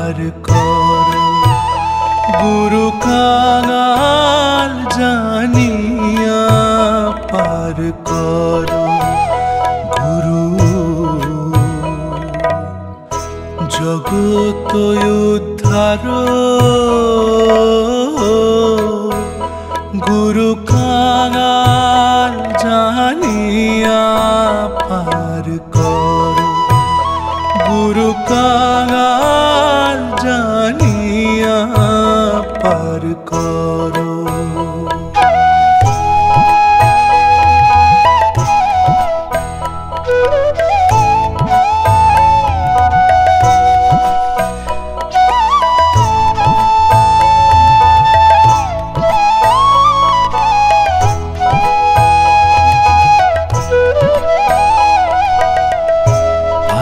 পার করো। গুরু কাঙাল জানিয়া পার করো। গুরু জগত উদ্ধার, গুরু কাঙাল জানিয়া পার করো। গুরু কাঙাল জানিয়া পার করো।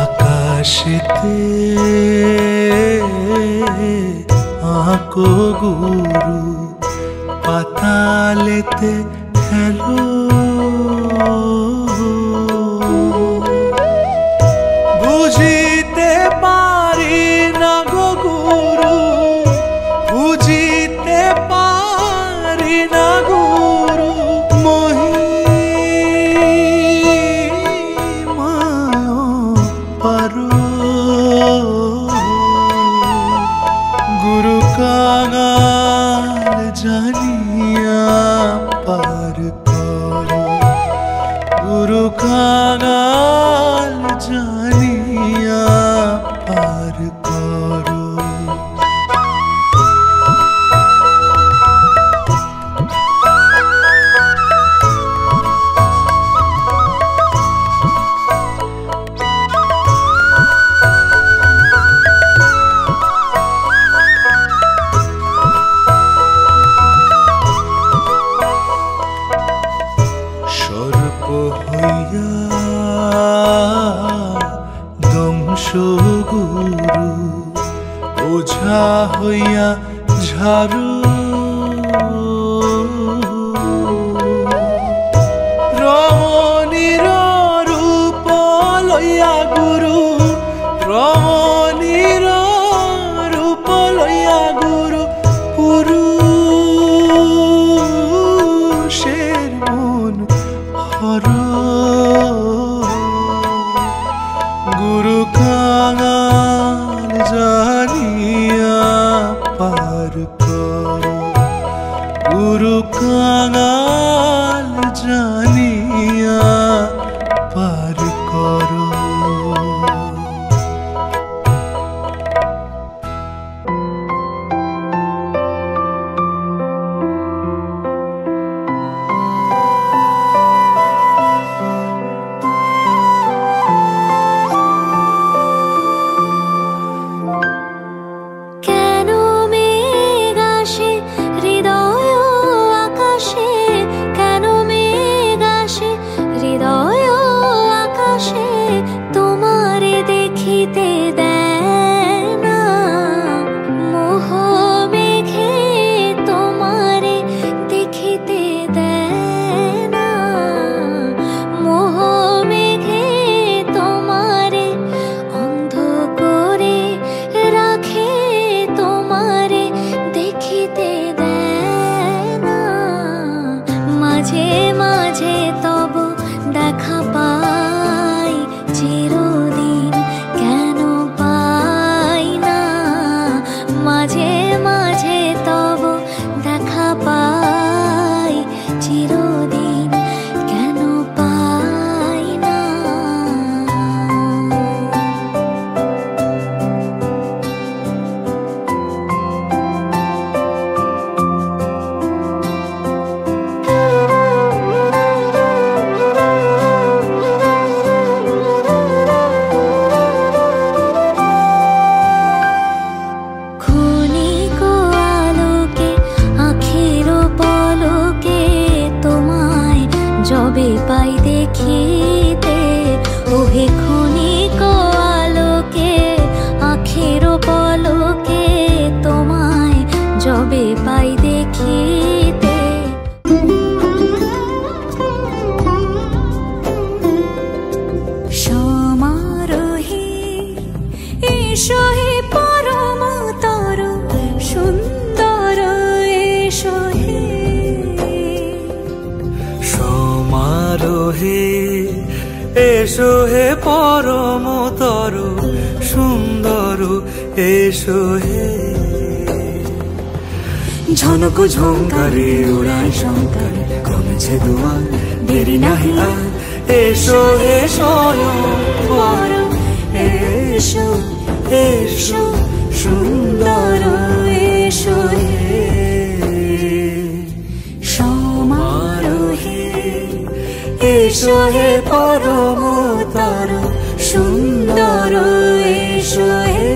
আকাশেতে আঁকো গুরু, পাতালেতে ফেলো। বুঝিতে পারি না গো গুরু, বুঝিতে পারি না গুরু মহিমায় পারো। গুরু কাঙাল জানিয়া পার করো। গুরু কাঙাল জানিয়া পার করো। সর্প হইয়া দংশ গুরু, ওঝা হইয়া ঝাড়ু। রমণীর রূপ লইয়া গুরু, রমণীর রূপ লইয়া গুরু পুরুষের মন হর। গুরু কাঙাল জানিয়া পার করো। হে এসো হে পরমতর সুন্দর এসো হে। ঝনক ঝঙ্কারে উড়ায় শঙ্কার কমেছে দুয়ার দেরি নাহি আর এসো হে স্বয়ংবর এসো এসো সুন্দর এসো হে সমারোহে এসো হে পরমতর সুন্দর এসো হে।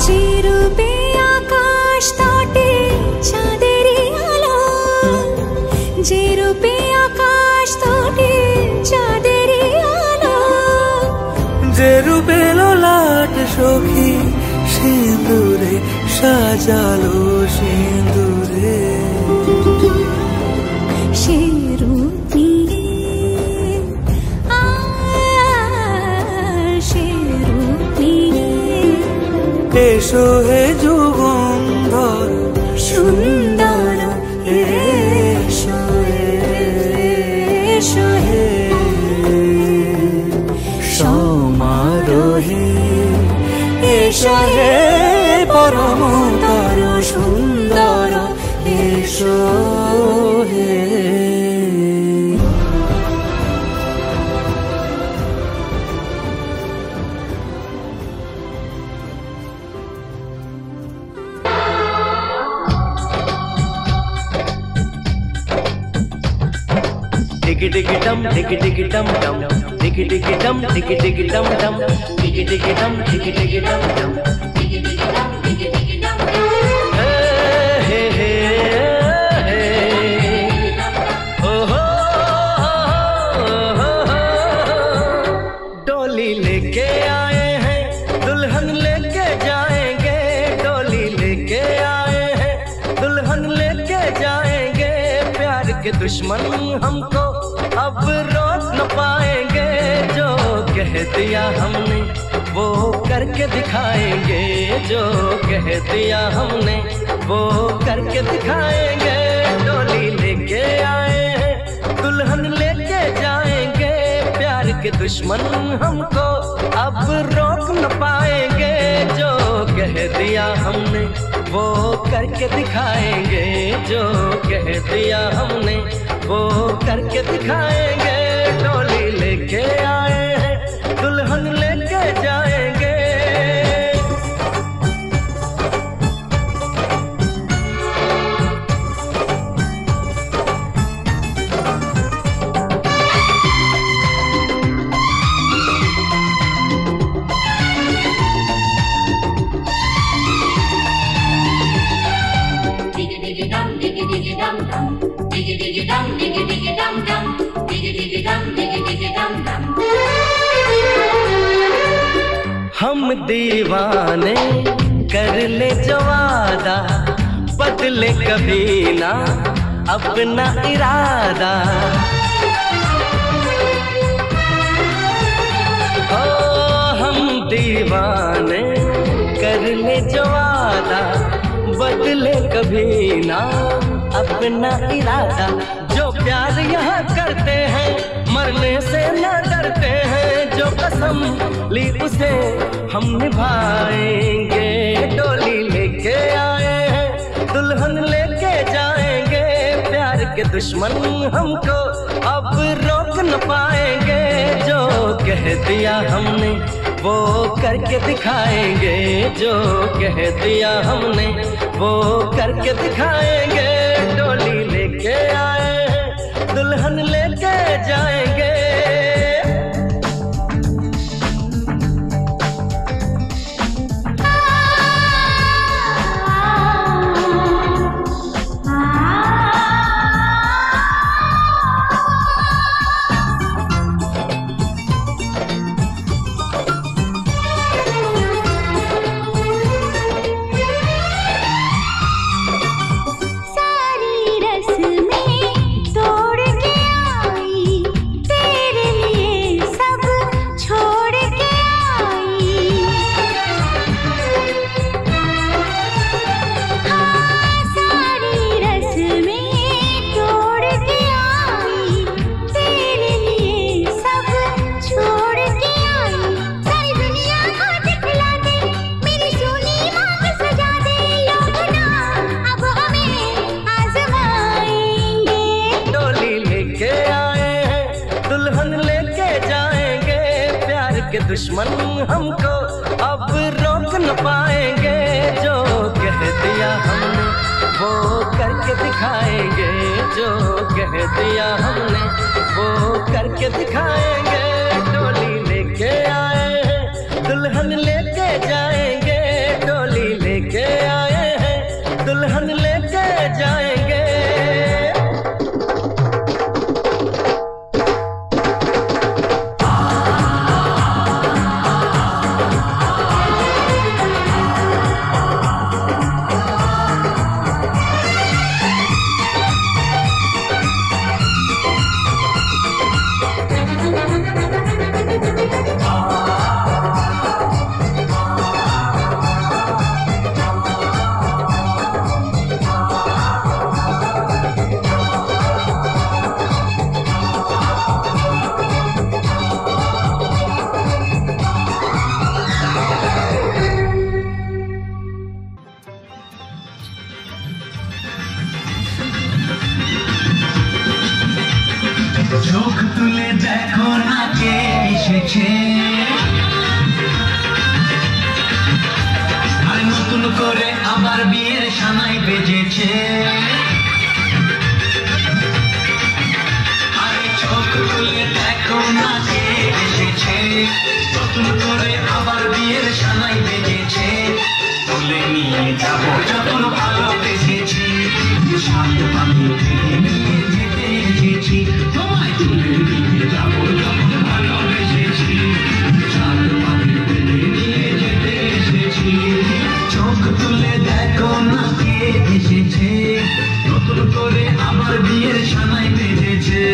যে রূপে আকাশ তটে চাঁদেরই আলো, যে রূপে আকাশ তটে চাঁদেরই আলো, যে রূপে ললাট সখী সিঁদুরে সাজালো সিঁদুরে সে রূপী সে রূপী এসো হে যুগন্ধর সুন্দর এসো এসো হে সমারোহে এসো হে পরমতর সুন্দর এসো হে। Diggy diggy dum, diggy diggy dum dum, diggy diggy dum, diggy diggy dum dum, diggy diggy dum, diggy diggy dum dum, diggy diggy dum, diggy diggy dum dum. Hey hey hey, oh ho ho ho. डोली लेके आए हैं, दुल्हन लेके जाएंगे, डोली लेके आए हैं, दुल्हन लेके जाएंगे, प्यार के दुश्मन हमको अब रोक न पाएंगे, जो कह दिया हमने वो करके दिखाएंगे, जो कह दिया हमने वो करके दिखाएंगे। डोली लेके आए हैं, दुल्हन लेके जाएंगे, प्यार के दुश्मन हमको अब रोक न पाएंगे, जो कह दिया हमने वो करके दिखाएंगे, जो कह दिया हमने वो करके दिखाएंगे। डोली लेके आए हैं, दुल्हन लेके जाएंगे। Diggy diggy dum, diggy diggy dum dum, diggy diggy dum, diggy diggy dum dum, diggy diggy dum, diggy diggy dum dum. हम दीवाने कर ले जो वादा, बदले कभी ना अपना इरादा। ओ हम दीवाने कर ले जो वादा, बदले कभी ना अपना इरादा। जो प्यार यहाँ करते हैं मरने से न डरते हैं, जो कसम ली उसे हम निभाएंगे। डोली लेके आए हैं, दुल्हन लेके जाएंगे, प्यार के दुश्मन हमको अब रोक न पाएंगे, जो कह दिया हमने वो करके दिखाएंगे, जो कह दिया हमने वो करके दिखाएंगे। डोली लेके आए हैं, दुल्हन लेके जाएंगे। सारी रस्में तोड़ के आई दुश्मन हमको अब रोक न पाएंगे। जो कह दिया हमने वो करके दिखाएंगे, जो कह दिया हमने वो करके दिखाएंगे। डोली लेके आए हैं दुल्हन लेके जाएंगे, डोली लेके आए हैं दुल्हन लेके जाएंगे। চোখ তুলে দেখো না কে এসেছে, আর নতুন করে আবার বিয়ের সানাই বেজেছে। আরে চোখ তুলে দেখো না কে এসেছে, নতুন করে আবার বিয়ের সানাই বেজেছে। তুলে নিয়ে যাবো যখন ভালোবেসেছি, সাত পাখি থেকে নিয়ে যেতে এসেছি। তোমায় তুলে নিয়ে যাবো যখন ভালোবেসেছি, সাত পাখি থেকে নিয়ে যেতে এসেছি। চোখ তুলে দেখো না কে এসেছে, নতুন করে আবার বিয়ের সানাই বেজেছে।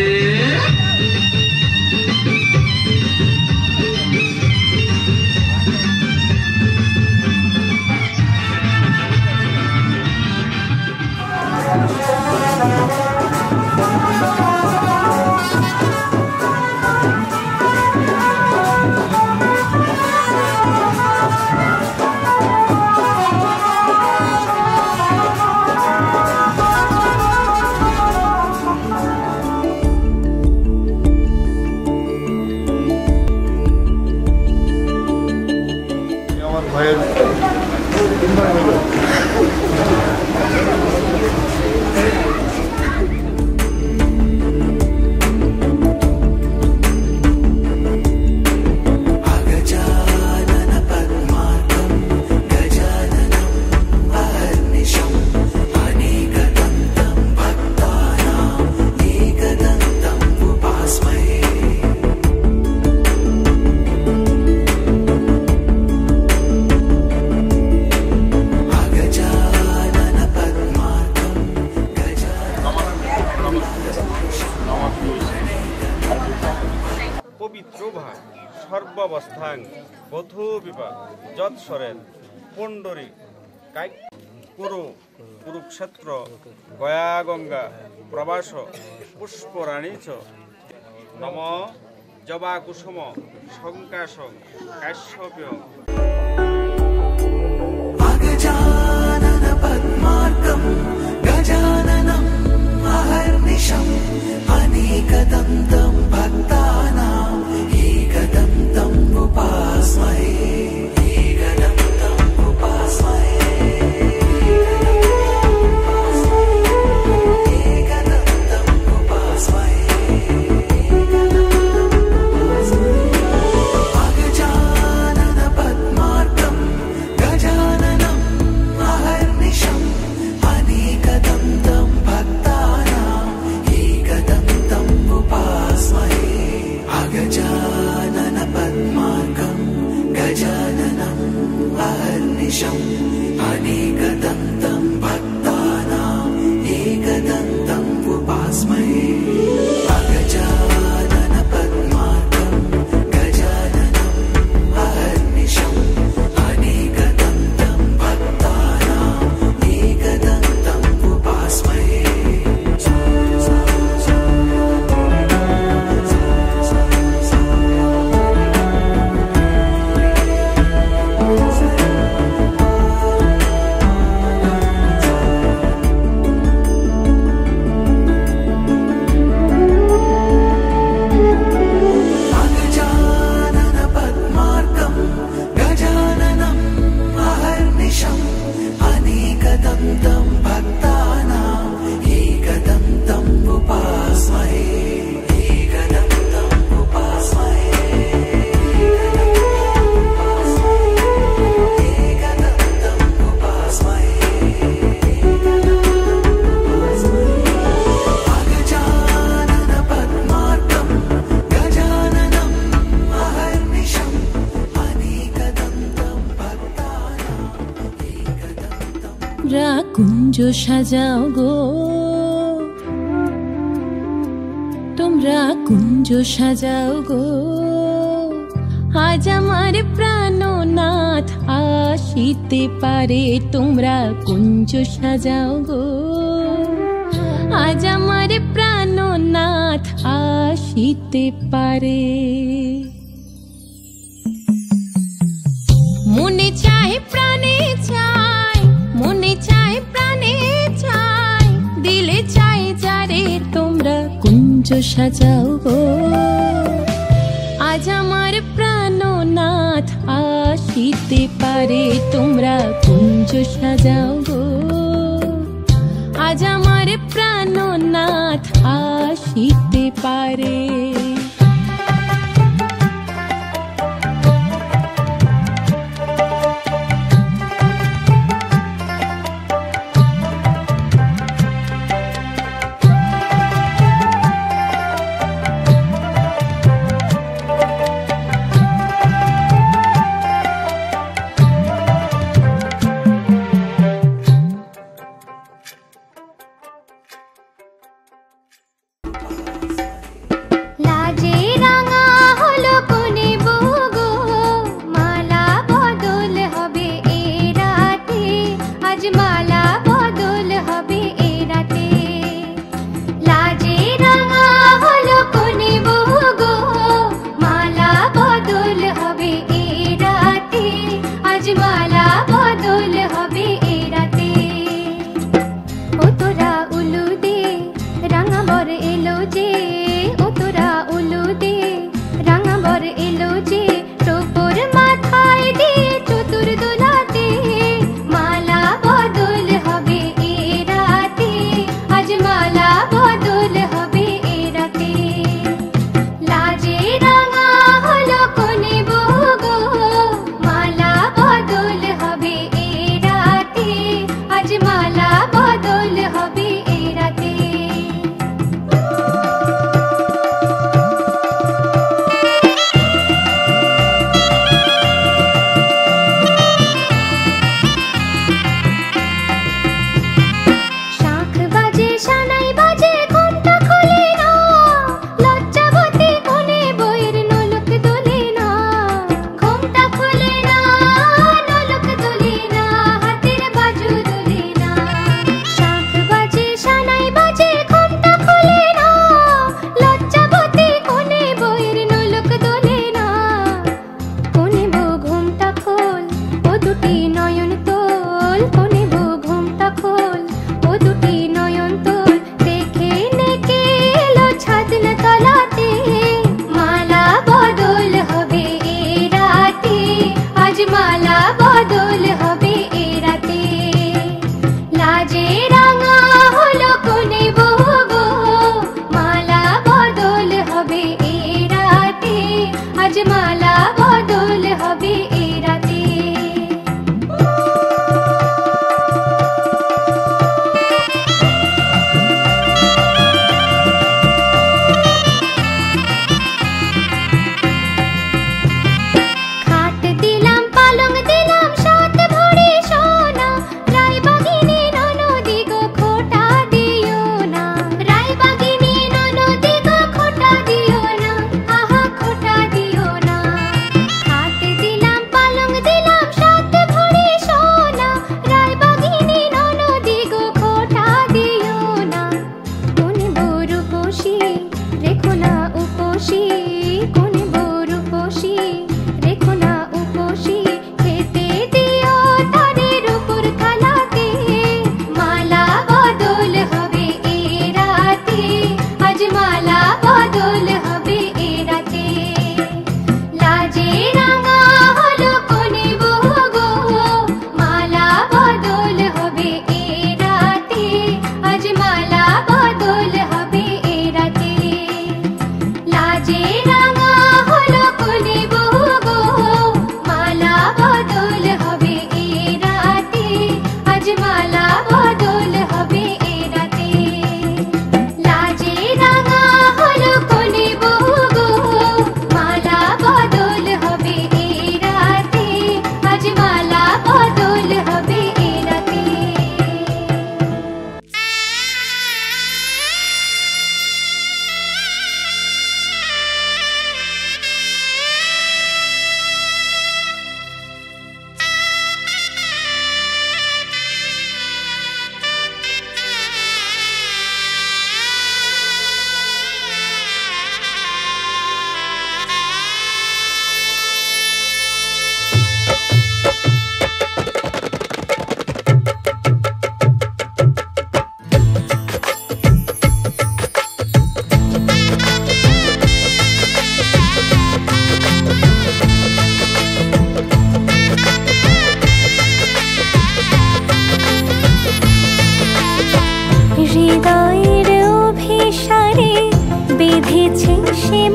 সর্বাবস্থাং বধূ বিবাহ যৎসরেন পণ্ডরী কাইক কুরু কুরুক্ষেত্র গয়া গঙ্গা প্রবাস পুষ্পরাণী চ নম জবা কুসুম শঙ্কাশং কাশ্যপ্য गजानन पद्मार्कं गजाननं अहर्निशं अनेकदन्तं भक्तानां एकदन्तं उपास्महे एकदन्तं उपास्महे एकदन्तं उपास्महे गजानन पद्मार्कं সাজাও গো, তোমরা কুঞ্জ সাজাও গো, আজ আমার প্রাণনাথ আসিতে পারে। তোমরা কুঞ্জ সাজাও গো, আজ আমার প্রাণনাথ আসিতে পারে। মনে চায় প্রাণে চায়, মনে চায় প্রাণে চায়, দিলে চায় যারে তোমরা কুঞ্জ সাজাও গো, আজ আমার প্রাণনাথ আসিতে পারে। তোমরা কুঞ্জ সাজাও গো, আজ আমার প্রাণনাথ আসিতে পারে। এলো যে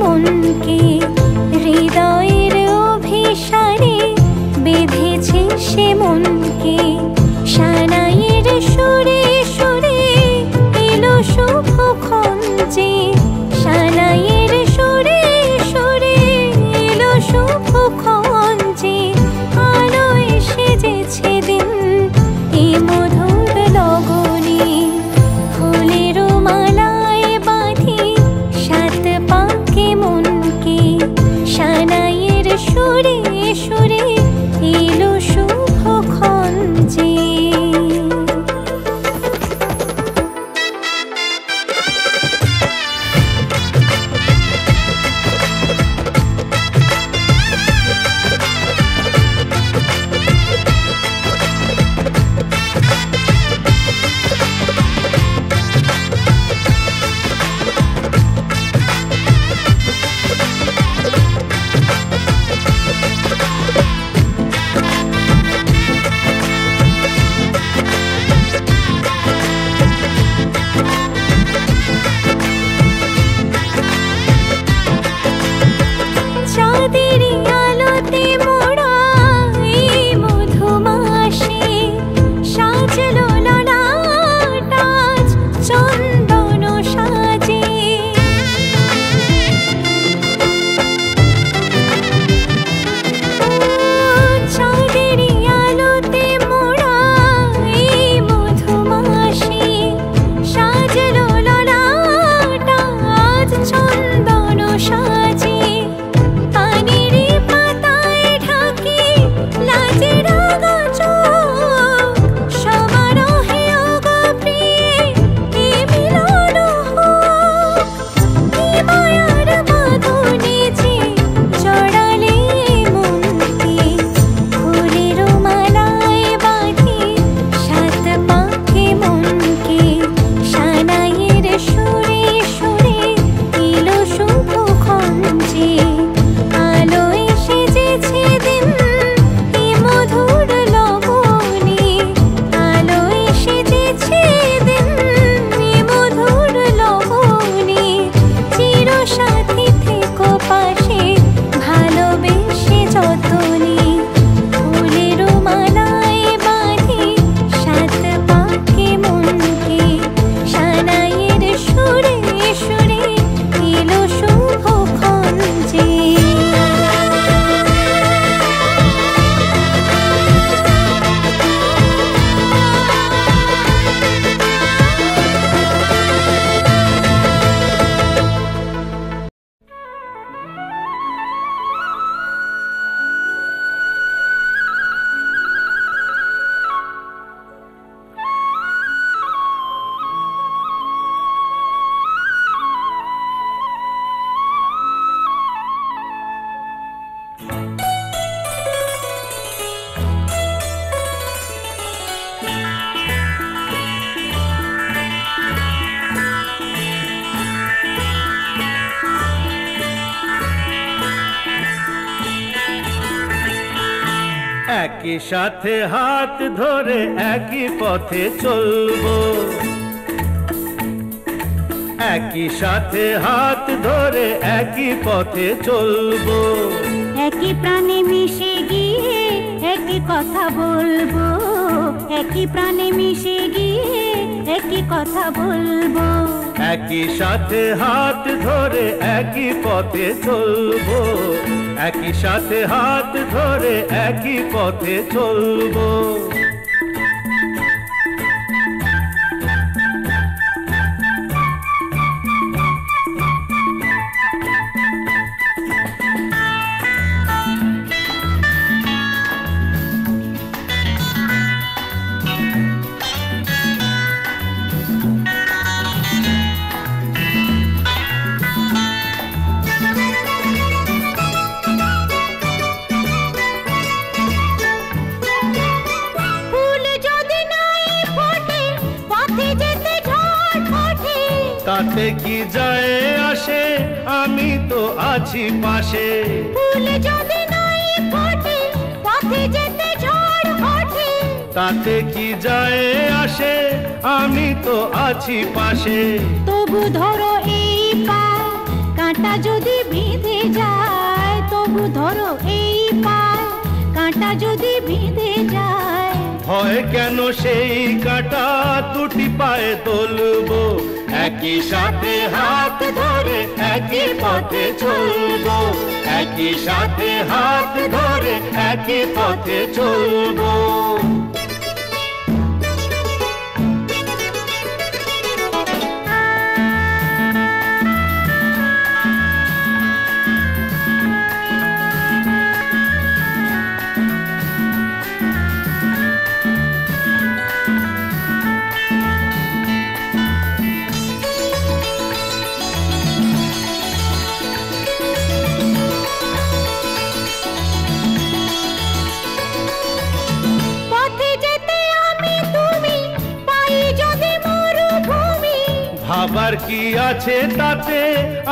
মনকে হৃদয়ের অভিসারে বেঁধেছে সে মনকে সানাইয়ের সুরে সুরে এলো শুভক্ষণ যে সানাইয়ের সুরে সুরে এলো শুভক্ষণ যে আলো এসে যেছে দিন এ মধুর লগনে ফুলের মালায় বাঁধি সাত পাকে মনকে সানাইয়ের সুরে সুরে এলো শুভক্ষণ যে একই সাথে হাত ধরে একই পথে চলবো একই সাথে হাত ধরে একই পথে চলবো একই প্রাণে মিশে গিয়ে একই কথা বলবো একই প্রাণে মিশে গিয়ে একই কথা বলবো একই সাথে হাত ধরে একই পথে চলবো একই সাথে হাত ধরে একই পথে চলবো তাতে কি যায় আসে আমি তো আছি পাশে ফুল যদি নাই ফোটে পথে যেতে ঝড় ওঠে তাতে কি যায় আসে আমি তো আছি পাশে তবু ধরো এই পা কাঁটা যদি বেঁধে যায় তবু ধরো এই পায়, কাঁটা যদি বেঁধে যায়। ভয় কেন সেই কাঁটা দুটি পায়ে তুলবো, একই সাথে হাত ধরে একই পথে চলবো, একই সাথে হাত ধরে একই পথে চলবো। ভাবার কি আছে তাতে,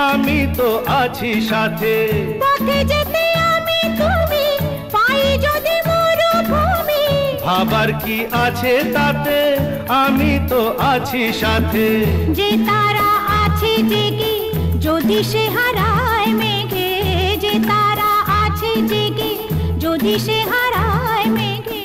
আমি তো আছি সাথে। পথে যেতে আমি তুমি, পাই যদি মরুভূমি। ভাবার কি আছে তাতে, আমি তো আছি সাথে। যে তারা আছে জেগে যদি সে হারায় মেঘে, যে তারা আছে জেগে যদি সে হারায় মেঘে।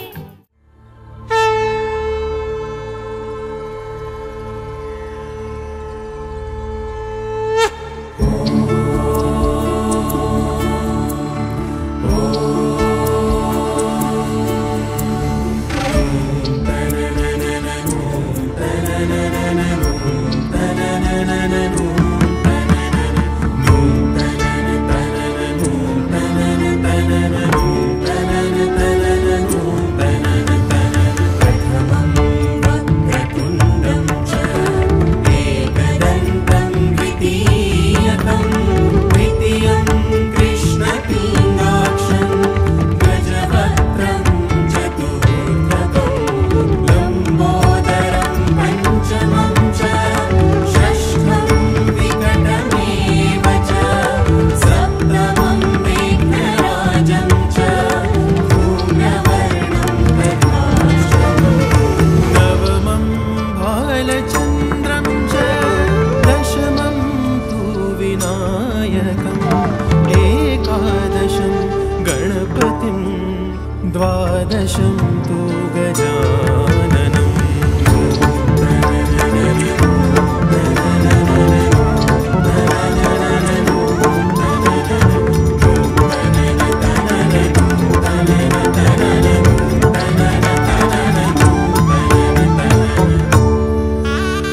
द्वादशं तु गजाननम्।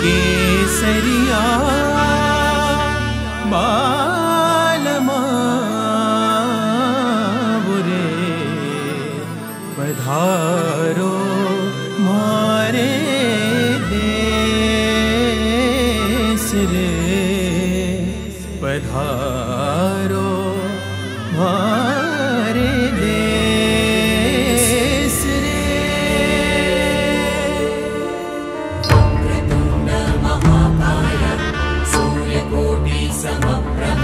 केसरिया पधारो मारे देश रे, पधारो मारे देश रे। वक्रतुण्ड महाकाय सूर्यकोटि समप्रभ,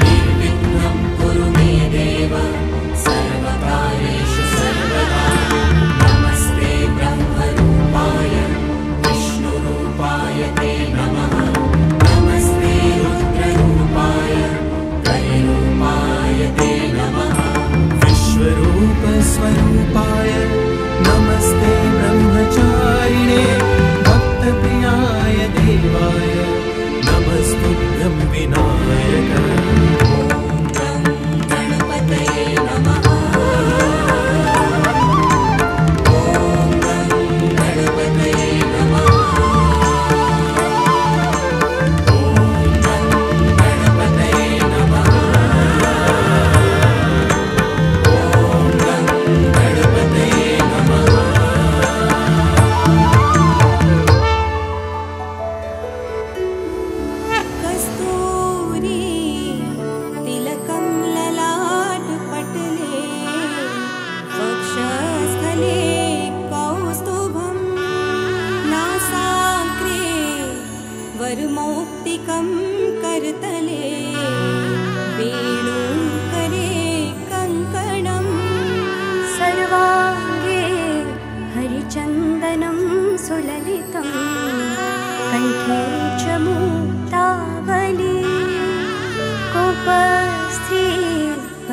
निर्विघ्नं कुरु मे देव सर्वकार्येषु सर्वदा। नमस्ते ब्रह्मरूपाय विष्णुरूपाय ते नमः, नमस्ते रुद्ररूपाय त्रैरूपाय ते नमः, विश्वरूपस्वरूपाय नमस्ते ब्रह्मचारिणे भक्तप्रियाय देवाय नमस्तुभ्यं विनायक। वरमौक्तिकं करतले वेणुकरे कङ्कणम्, सर्वाङ्गे हरिचन्दनं सुललितं, कण्ठे च मुक्तावली।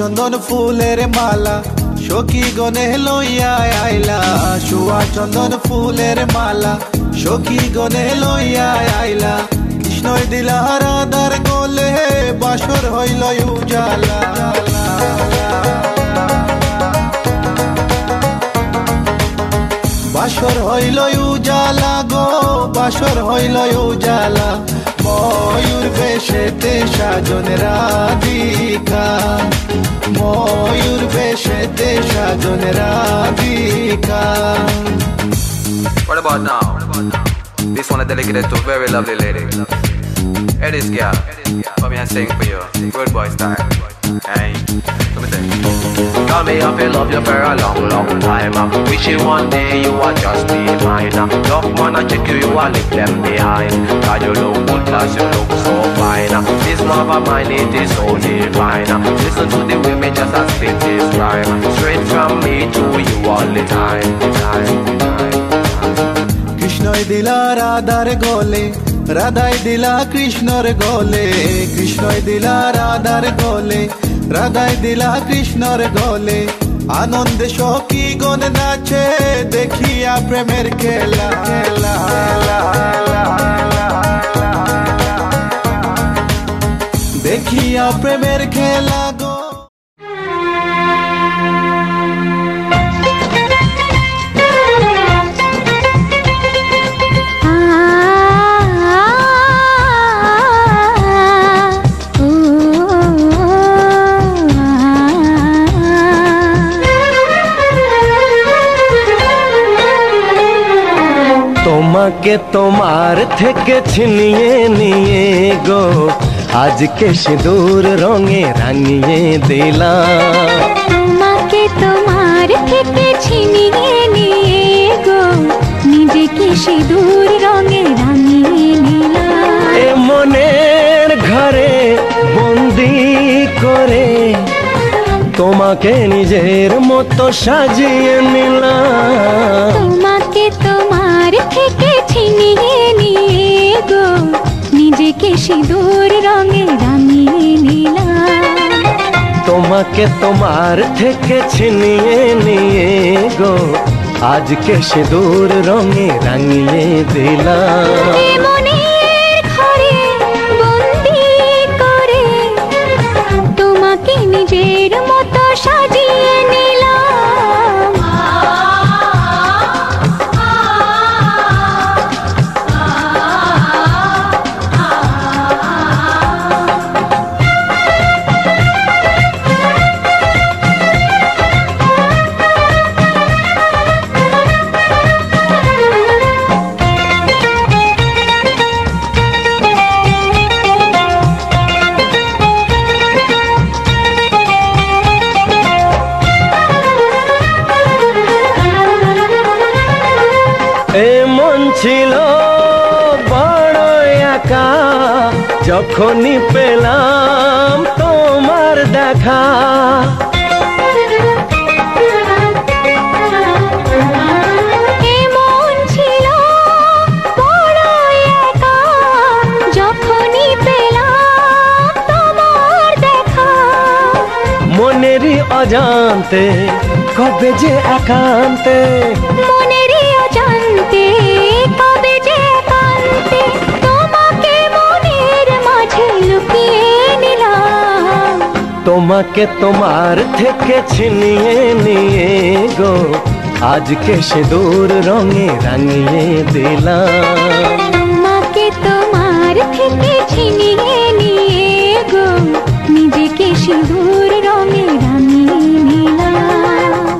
চন্দন ফুলের মালা সখী গনে লইয়া আইলা শুয়া চন্দন ফুলের মালা সখী গনে লইয়া আইলা কৃষ্ণই দিলা রাধার গলে বাসর হইল উজালা বাসর হইল উজালা গো বাসর হইল উজালা ময়ূর বেশেতে সাজন রাধিকা ময়ূর বেশেতে সাজন Radhika What about now? This one is dedicated to a very lovely lady. Hey this girl, come here and sing for you. Good boy style. Hey, let me sing. Tell me if you love you for a long, long time. Wishing one day you would just be mine. Love man I check you, you will leave them behind. Cause you look good, cause you look so fine. This love of mine, it is so divine. Listen to the women just as spit this rhyme. Straight from me to you all the time. কৃষ্ণই দিলা রাধার গলে রাধাই দিলা কৃষ্ণর গলে কৃষ্ণই দিলা রাধার গলে রাধাই দিলা কৃষ্ণর গলে আনন্দে সখী গণ নাচে দেখিয়া প্রেমের খেলা দেখিয়া প্রেমের খেলা গো তোমাকে তোমার থেকে ছিনিয়ে নিয়ে গো আজকে সিঁদুর রঙে রাঙিয়ে দিলাম তোমাকে তোমার থেকে ছিনিয়ে নিয়ে গো নিজেকে সিঁদুর রঙে রাঙিয়ে নিলাম এ মনের ঘরে বন্দি করে তোমাকে নিজের মতো সাজিয়ে নিলাম তোমাকে তোমার থেকে ছিনিয়ে নিয়ে গো নিজেকে সিঁদুর রঙে রাঙিয়ে নিলাম তোমাকে তোমার থেকে ছিনিয়ে নিয়ে গো আজকে সিঁদুর রঙে রাঙিয়ে দিলাম এ মনের ঘরে বন্দি করে তোমাকে নিজের মতো সাজিয়ে নিলাম ছিল বড় একা যখনই পেলাম তোমার দেখা এমন ছিল বড় একা যখনই পেলাম তোমার দেখা মনেরই অজান্তে কবে যে একান্তে মনেরই অজান্তে কবে যে একান্তে তোমাকে মনের মাঝে লুকিয়ে নিলাম তোমাকে তোমার থেকে ছিনিয়ে নিয়ে গো আজকে সিঁদুর রঙে রাঙিয়ে দিলাম তোমাকে তোমার থেকে ছিনিয়ে নিয়ে গো নিজেকে সিঁদুর রঙে রাঙিয়ে নিলাম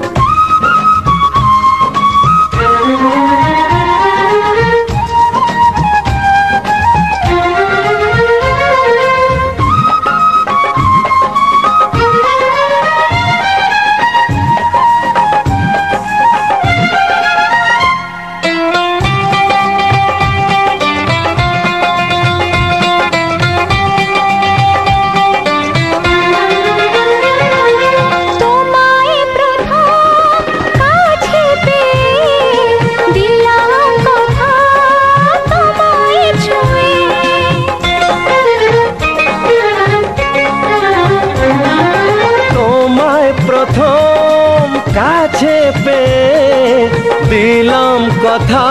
কথা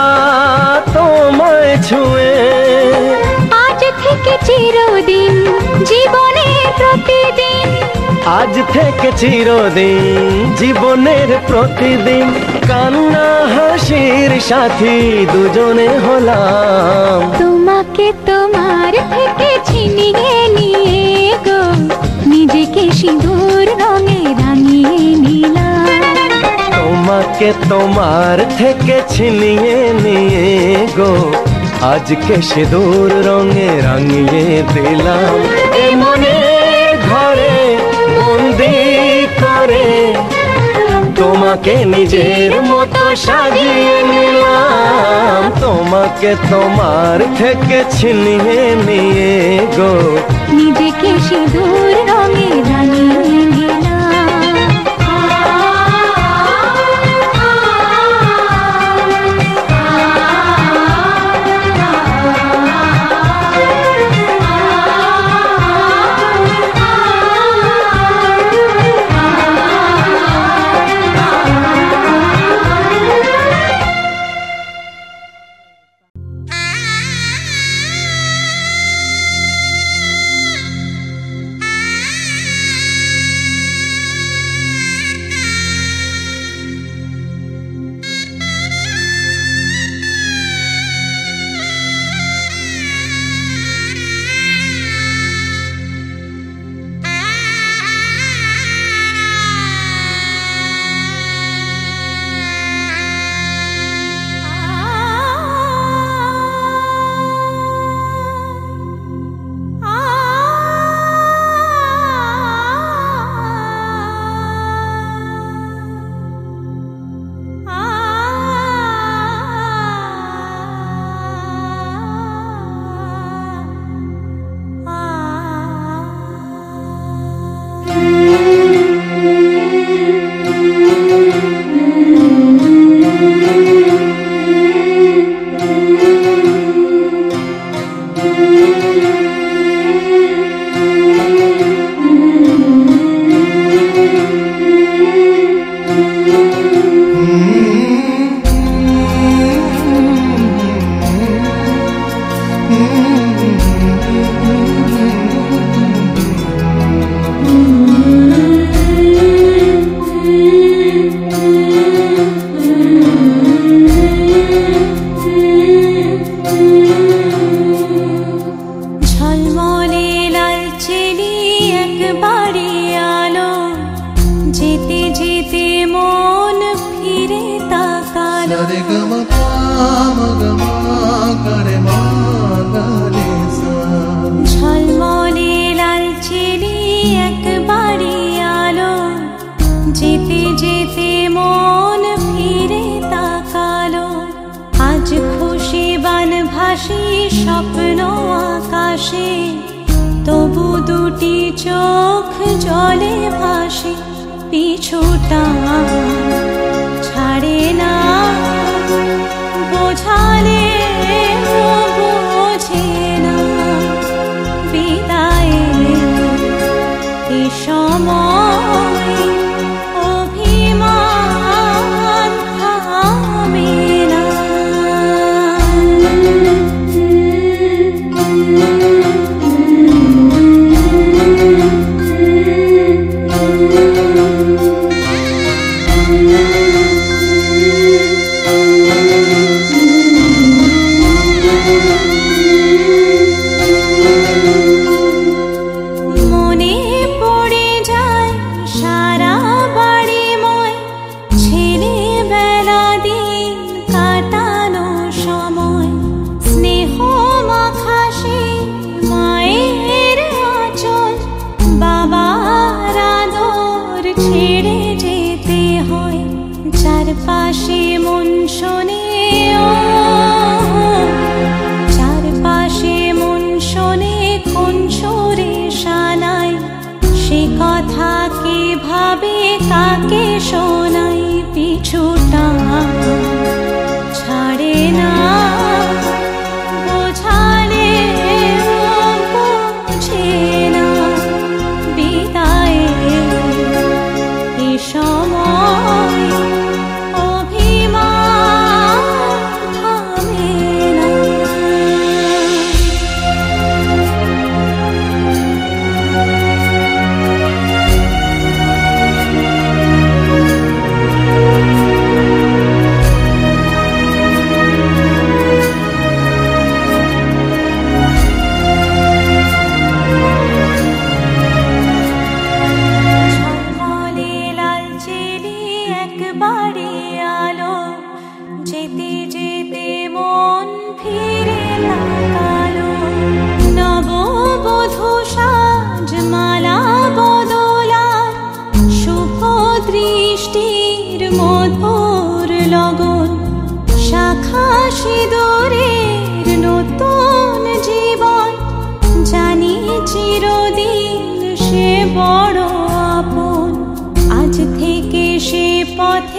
তোমায় ছুঁয়ে আজ থেকে চিরদিন জীবনের প্রতিদিন আজ থেকে চিরদিন জীবনের প্রতিদিন কান্না হাসির সাথী দুজনে হলাম তোমাকে তোমার থেকে ছিনিয়ে নিয়ে গো নিজেকে সিঁদুর রঙে রাঙিয়ে নিলাম তোমাকে তোমার থেকে ছিনিয়ে নিয়ে গো আজকে সিঁদুর রঙে রাঙিয়ে দিলাম এ মনে ঘরে বন্দি করে তোমাকে নিজের মতো সাজিয়ে নিলাম তোমাকে তোমার থেকে ছিনিয়ে নিয়ে গো নিজেকে সিঁদুর রঙে রাঙিয়ে নিলাম ঝলমলে লাল চিনি একবারে আলো যেতে যেতে মন ফিরে তাকালো আজ খুশি বান ভাসি স্বপ্ন আকাশে তবু দুটি চোখ জলে ভাসে পিছুটা ছাড়ে না বোঝালে বোঝে না বিদায়ের এ সময় অভিমান থামে না চারপাশে মন শোনে চারপাশে মন শোনে কোন সুরে শানায় সে কথা কে ভাবে কাকে শোনাই পিছুটা ছাড়ে না বোঝালে বোঝে না বিদায়ের এ সময় অভিমান মধুর লগন শাখা সিঁদুরের নতুন জীবন জানি চিরদিন সে বড় আপন আজ থেকে সে পথে